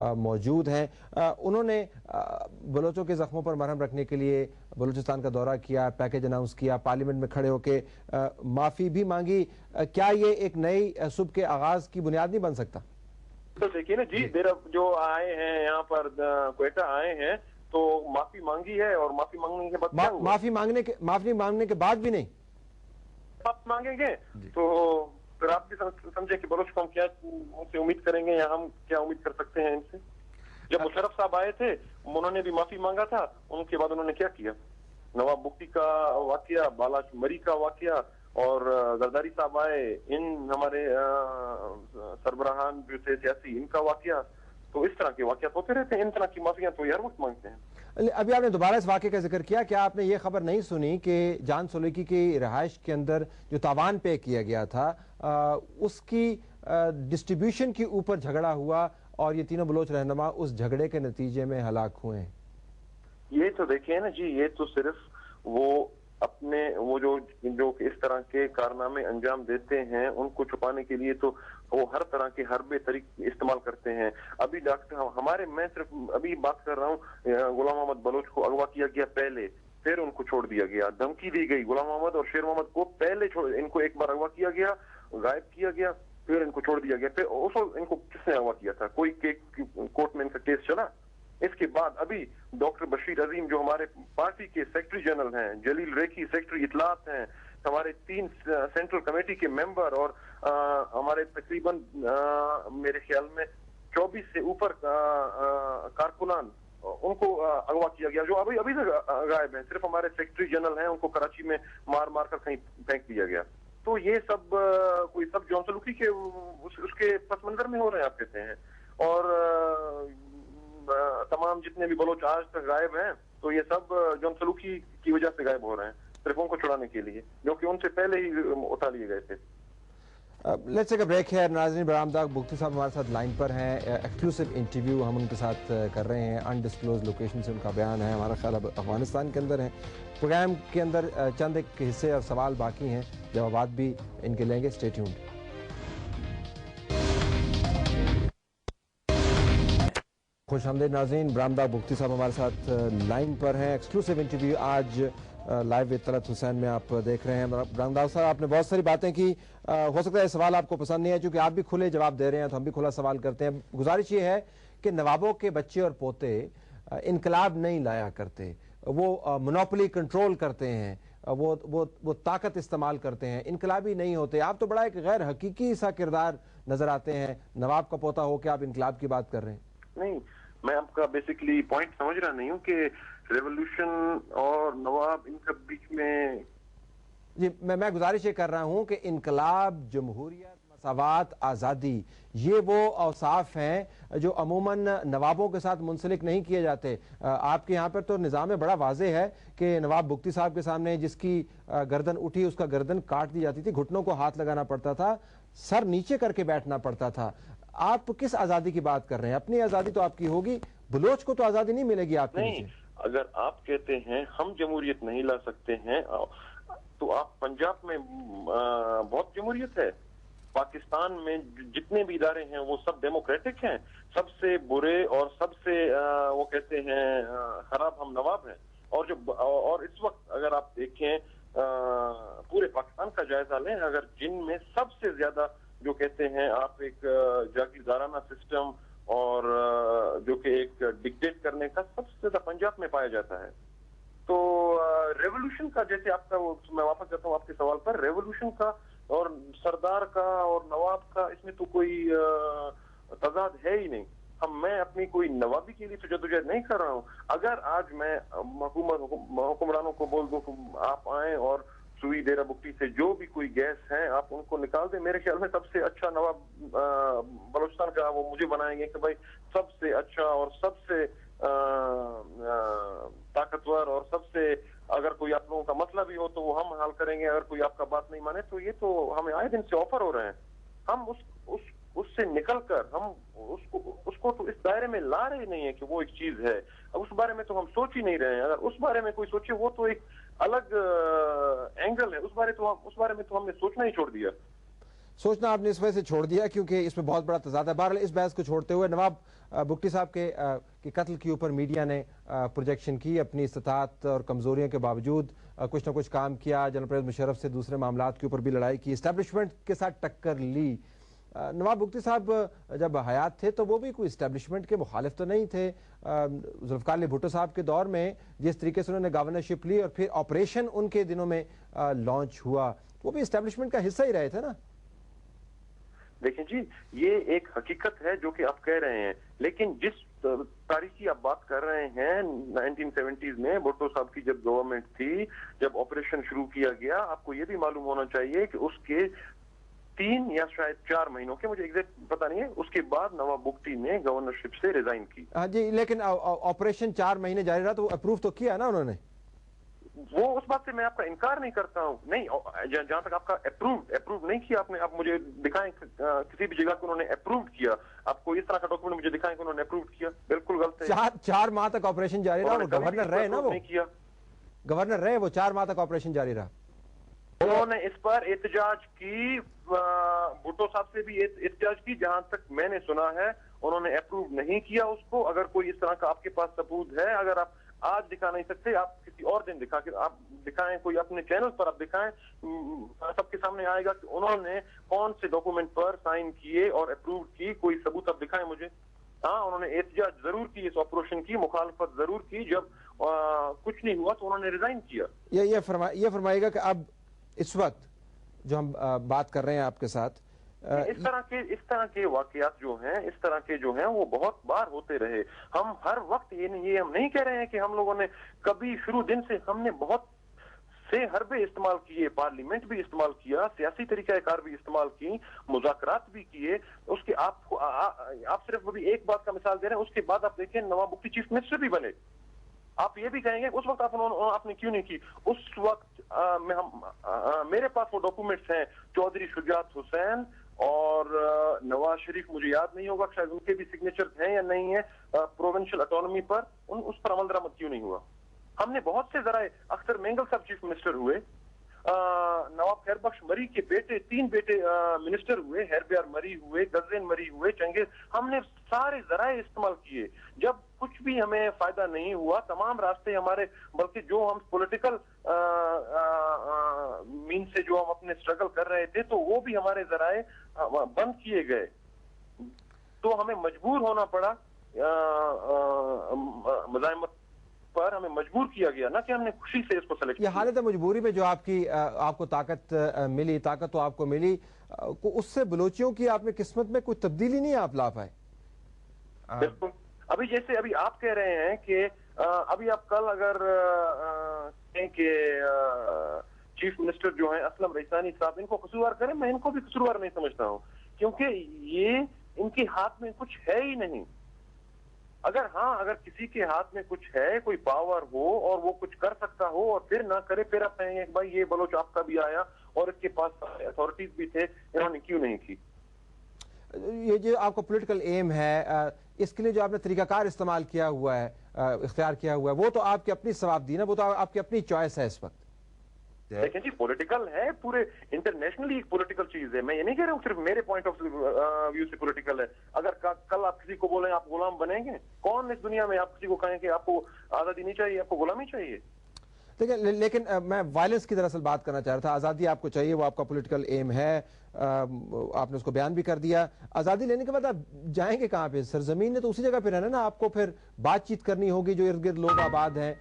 मौजूद हैं। उन्होंने बलोचों के ज़ख्मों पर मरहम रखने के लिए बलूचिस्तान का दौरा किया, पैकेज अनाउंस किया, पार्लियामेंट में खड़े होकर माफ़ी भी मांगी। क्या ये एक नई सुबह के आगाज़ की बुनियाद नहीं बन सकता? तो देखिए ना जी, देर जो आए हैं यहाँ पर क्वेटा आए हैं तो माफी मांगी है, और माफी मांगने के बाद क्या हुआ? माफी मांगने के बाद भी नहीं आप मांगेंगे तो फिर आप भी समझे कि बलोच को हम क्या उनसे उम्मीद करेंगे, या हम क्या उम्मीद कर सकते हैं इनसे। जब मुशर्रफ साहब आए थे उन्होंने भी माफी मांगा था, उनके बाद उन्होंने क्या किया? नवाब बुख्ती का वाकया, बालाच मरी का वाकया, और जरदारी साहब आए, इन हमारे सरबराहान जो थे सियासी, इनका वाकया। तो इस तरह के वाकयात होते रहते हैं, इन तरह की माफियां तो हर वक्त मांगते हैं। अभी आपने दोबारा इस वाक़े का जिक्र किया, क्या आपने ये खबर नहीं सुनी कि जान सोलैकी की रिहाइश के अंदर जो तावान पे किया गया था उसकी डिस्ट्रीब्यूशन के ऊपर झगड़ा हुआ और ये तीनों बलोच रहनुमा उस झगड़े के नतीजे में हलाक हुए हैं? ये तो देखिए ना जी, ये तो सिर्फ वो अपने वो जो इस तरह के कारनामे अंजाम देते हैं उनको छुपाने के लिए तो वो हर तरह के हरबे तरीके इस्तेमाल करते हैं। अभी मैं सिर्फ अभी बात कर रहा हूँ, गुलाम मोहम्मद बलोच को अगवा किया गया पहले, फिर उनको छोड़ दिया गया, धमकी दी गई। गुलाम मोहम्मद और शेर मोहम्मद को पहले इनको एक बार अगवा किया गया, गायब किया गया, फिर इनको छोड़ दिया गया। फिर इनको किसने अगवा किया था? कोई कोर्ट में इनका केस चला? इसके बाद अभी डॉक्टर बशीर अजीम जो हमारे पार्टी के सेक्रेटरी जनरल हैं, जलील रेखी सेक्रेटरी इतलात हैं, हमारे 3 सेंट्रल कमेटी के मेंबर, और हमारे तकरीबन मेरे ख्याल में 24 से ऊपर कारकुनान, उनको अगवा किया गया, जो अभी तक गायब हैं। सिर्फ हमारे सेक्रेटरी जनरल हैं, उनको कराची में मार मार कर कहीं फेंक दिया गया। तो ये सब कोई सब जॉन सलूकी के उसके पस मंजर में हो रहे हैं, आप कहते हैं। और तमाम जितने भी बलोच आज तक गायब हैं, तो ये सब जॉन सलूकी की वजह से गायब हो रहे हैं, सिर्फ उनको छुड़ाने के लिए, जो कि उनसे पहले ही उठा लिए गए थे। लेट्स टेक अ ब्रेक है। नाज़रीन, बरामदाग बुख्ती साहब हमारे साथ लाइन पर हैं। एक्सक्लूसिव इंटरव्यू हम उनके साथ कर रहे हैं। अनडिस्क्लोज लोकेशन से उनका बयान है। हमारा ख्याल अब अफगानिस्तान के अंदर है। प्रोग्राम के अंदर चंद एक हिस्से और सवाल बाकी हैं, जवाबात भी इनके लेंगे। Stay tuned. खुशामदीद नाज़रीन, बरामदाग बुख्ती साहब हमारे साथ लाइन पर हैं। एक्सक्लूसिव इंटरव्यू आज लाइव विद तलत हुसैन में आप देख रहे हैं। बरामदाग साहब, आपने बहुत सारी बातें की, हो सकता है सवाल आपको पसंद नहीं है, क्योंकि आप भी खुले जवाब दे रहे हैं तो हम भी खुला सवाल करते हैं। गुजारिश ये है कि नवाबों के बच्चे और पोते इनकलाब नहीं लाया करते, वो मोनोपोली कंट्रोल करते हैं, वो ताकत इस्तेमाल करते हैं, इनकलाबी नहीं होते। आप तो बड़ा एक गैर हकीकी सा किरदार नजर आते हैं, नवाब का पोता हो के आप इनकलाब की बात कर रहे हैं। नहीं, मैं आपका बेसिकली पॉइंट समझ रहा नहीं हूँ कि रेवोल्यूशन और नवाब इनके बीच में जी, मैं गुजारिश ये कर रहा हूँ कि इनकलाब, जमहूरियत, मसावात, आज़ादी, ये वो औसाफ हैं जो अमूमन नवाबों के साथ मुंसलिक नहीं किए जाते। आपके यहाँ पर तो निज़ाम बड़ा वाज़े है कि नवाब बुख्ती साहब के सामने जिसकी गर्दन उठी उसका गर्दन काट दी जाती थी, घुटनों को हाथ लगाना पड़ता था, सर नीचे करके बैठना पड़ता था। आप किस आज़ादी की बात कर रहे हैं? अपनी आज़ादी तो आपकी होगी, बलोच को तो आज़ादी नहीं मिलेगी आपके नीचे। अगर आप कहते हैं हम जमहूरियत नहीं ला सकते हैं, तो आप पंजाब में बहुत जमहूरियत है। पाकिस्तान में जितने भी इदारे हैं वो सब डेमोक्रेटिक हैं। सबसे बुरे और सबसे वो कहते हैं खराब हम नवाब हैं। और इस वक्त अगर आप देखें पूरे पाकिस्तान का जायजा लें, अगर जिनमें सबसे ज्यादा जो कहते हैं आप एक जागीरदाराना सिस्टम और जो कि एक डिक्टेट करने का सबसे ज्यादा पंजाब में पाया जाता है। तो रेवोल्यूशन का, जैसे आपका वो, मैं वापस जाता हूँ आपके सवाल पर, रेवोल्यूशन का और सरदार का और नवाब का इसमें तो कोई तजाद है ही नहीं। मैं अपनी कोई नवाबी के लिए तो जदोजहद नहीं कर रहा हूँ। अगर आज मैं हुक्मरानों को बोल दूं आप आए और सुई डेरा बुख्ती से जो भी कोई गैस है आप उनको निकाल दें, मेरे ख्याल में सबसे अच्छा नवाब बलूचिस्तान का वो मुझे बनाएंगे कि भाई सबसे अच्छा और सबसे ताकतवर और सबसे, अगर कोई आप लोगों का मसला भी हो तो वो हम हल करेंगे, अगर कोई आपका बात नहीं माने तो। ये तो हमें आए दिन से ऑफर हो रहे हैं। हम उससे निकलकर हम उसको तो इस दायरे में ला रहे नहीं है कि वो एक चीज है। अब उस बारे में तो हम सोच ही नहीं रहे हैं। अगर उस बारे में कोई सोचे वो तो एक अलग एंगल है। उस बारे में तो हमने सोचना ही छोड़ दिया। सोचना आपने इस वजह से छोड़ दिया क्योंकि इसमें बहुत बड़ा तजाद है। बहरहाल इस बहस को छोड़ते हुए नवाब भुट्टी साहब के कत्ल के ऊपर मीडिया ने प्रोजेक्शन की, अपनी इस्तात और कमजोरियों के बावजूद कुछ ना कुछ काम किया, जनरल परवेज मुशर्रफ से दूसरे मामलात के ऊपर भी लड़ाई की, इस्टेब्लिशमेंट के साथ टक्कर ली। नवाब भुट्टी साहब जब हयात थे तो वो भी कोई इस्टेब्लिशमेंट के मुखालिफ तो नहीं थे। जुल्फ़िकार अली भुट्टो साहब के दौर में जिस तरीके से उन्होंने गवर्नरशिप ली और फिर ऑपरेशन उनके दिनों में लॉन्च हुआ, वो भी इस्टेब्लिशमेंट का हिस्सा ही रहे थे ना। देखिए जी, ये एक हकीकत है जो कि आप कह रहे हैं, लेकिन जिस तारीख की आप बात कर रहे हैं 1970s में भुट्टो साहब की जब गवर्नमेंट थी, जब ऑपरेशन शुरू किया गया, आपको ये भी मालूम होना चाहिए कि उसके 3 या शायद 4 महीनों के, मुझे एग्जैक्ट पता नहीं है, उसके बाद नवाब भुट्टी ने गवर्नरशिप से रिजाइन की। हाँ जी, लेकिन ऑपरेशन 4 महीने जारी रहा तो अप्रूव तो किया ना उन्होंने। वो उस बात से मैं आपका इनकार नहीं करता हूँ, नहीं जहां तक आपका अप्रूव नहीं किया आपने, आप मुझे दिखाएं किसी भी जगह को उन्होंने अप्रूव किया, आपको इस तरह का डॉक्यूमेंट मुझे दिखाएं कि उन्होंने अप्रूव किया। बिल्कुल गलत है। 4 माह तक ऑपरेशन जारी रहा, वो गवर्नर रहे ना, वो किया गवर्नर रहे, वो 4 माह तक ऑपरेशन जारी रहा। उन्होंने इस पर एहतजाज की, भुट्टो साहब से भी एहतजाज की, जहां तक मैंने सुना है उन्होंने अप्रूव नहीं किया उसको। अगर कोई इस तरह का आपके पास सबूत है, अगर आप आज दिखा नहीं सकते, आप किसी और दिन दिखा के आप दिखाएं, कोई अपने चैनल पर आप दिखाएं, सबके सामने आएगा कि उन्होंने कौन से डॉक्यूमेंट पर साइन किए और अप्रूव की, कोई सबूत आप दिखाएं मुझे। हाँ, उन्होंने एहतजाज जरूर की, इस ऑपरेशन की मुखालफत जरूर की, जब कुछ नहीं हुआ तो उन्होंने रिजाइन किया। ये फरमाइएगा कि अब इस वक्त जो हम बात कर रहे हैं आपके साथ, इस तरह के वाकयात जो हैं वो बहुत बार होते रहे। हम हर वक्त ये हम नहीं कह रहे हैं कि हम लोगों ने कभी शुरू दिन से हमने बहुत से हरबे इस्तेमाल किए, पार्लियामेंट भी इस्तेमाल किया, सियासी तरीकाकार भी इस्तेमाल की, मुज़ाकरात भी किए। उसके आप सिर्फ अभी एक बात का मिसाल दे रहे हैं, उसके बाद आप देखें नवाब भुट्टी चीफ मिनिस्टर भी बने। आप ये भी कहेंगे उस वक्त आपने क्यों नहीं की? उस वक्त मेरे पास वो डॉक्यूमेंट्स हैं, चौधरी शुजात हुसैन और नवाज शरीफ, मुझे याद नहीं होगा शायद उनके भी सिग्नेचर हैं या नहीं है, प्रोविंशियल ऑटोनॉमी पर, उस पर अमल दरामद क्यों नहीं हुआ? हमने बहुत से जराए, अख्तर मेंगल साहब चीफ मिनिस्टर हुए, नवाब खैरबख्श मरी के बेटे, 3 बेटे मिनिस्टर हुए, हैरबियार मरी हुए, गजेन मरी हुए, चंगेज, हमने सारे जराए इस्तेमाल किए। जब कुछ भी हमें फायदा नहीं हुआ, तमाम रास्ते हमारे, बल्कि जो हम पॉलिटिकल मीन से जो हम अपने स्ट्रगल कर रहे थे, तो वो भी हमारे जराए बंद किए गए, तो हमें मजबूर होना पड़ा, मुजाहिमत पर हमें मजबूर किया गया, ना कि हमने खुशी से इसको सेलेक्ट किया। ये हालत मजबूरी में जो आपको ताकत मिली, ताकत तो आपको मिली, उससे बलोचियों की आपने किस्मत में कोई तब्दीली नहीं आप ला पाए। बिल्कुल, अभी जैसे अभी आप कह रहे हैं कि अभी आप कल अगर कहें कि चीफ मिनिस्टर जो है असलम रईसानी साहब, इनको कसूरवार करें, मैं इनको भी कसूरवार नहीं समझता हूँ, क्योंकि ये इनके हाथ में कुछ है ही नहीं। अगर किसी के हाथ में कुछ है, कोई पावर हो और वो कुछ कर सकता हो और फिर ना करे, फिर आप कहेंगे भाई ये बलोच आपका भी आया और इसके पास अथॉरिटीज भी थे, इन्होंने क्यों नहीं की? ये जो आपका पॉलिटिकल एम है, इसके लिए जो आपने तरीकाकार इस्तेमाल किया हुआ है, इख्तियार किया हुआ है, वो तो आपकी अपनी सवाबदी ना, वो तो आपकी अपनी चॉइस है इस वक्त। लेकिन जी पॉलिटिकल है, पूरे इंटरनेशनली एक पॉलिटिकल चीज है। मैं ये नहीं कह रहा हूँ सिर्फ मेरे पॉइंट ऑफ व्यू से पॉलिटिकल है। अगर कल आप किसी को बोलें आप गुलाम बनेंगे, कौन इस दुनिया में आप किसी को कहें कि आपको आजादी नहीं चाहिए, आपको गुलामी चाहिए? देखिए, लेकिन मैं वायलेंस की दरअसल बात करना चाह रहा था। आज़ादी आपको चाहिए, वो आपका पॉलिटिकल एम है, आपने उसको बयान भी कर दिया। आज़ादी लेने के बाद आप जाएंगे कहाँ पे? सरजमीन ने तो उसी जगह पे रहना ना, आपको फिर बातचीत करनी होगी, जो इर्द गिर्द लोग आबाद हैं,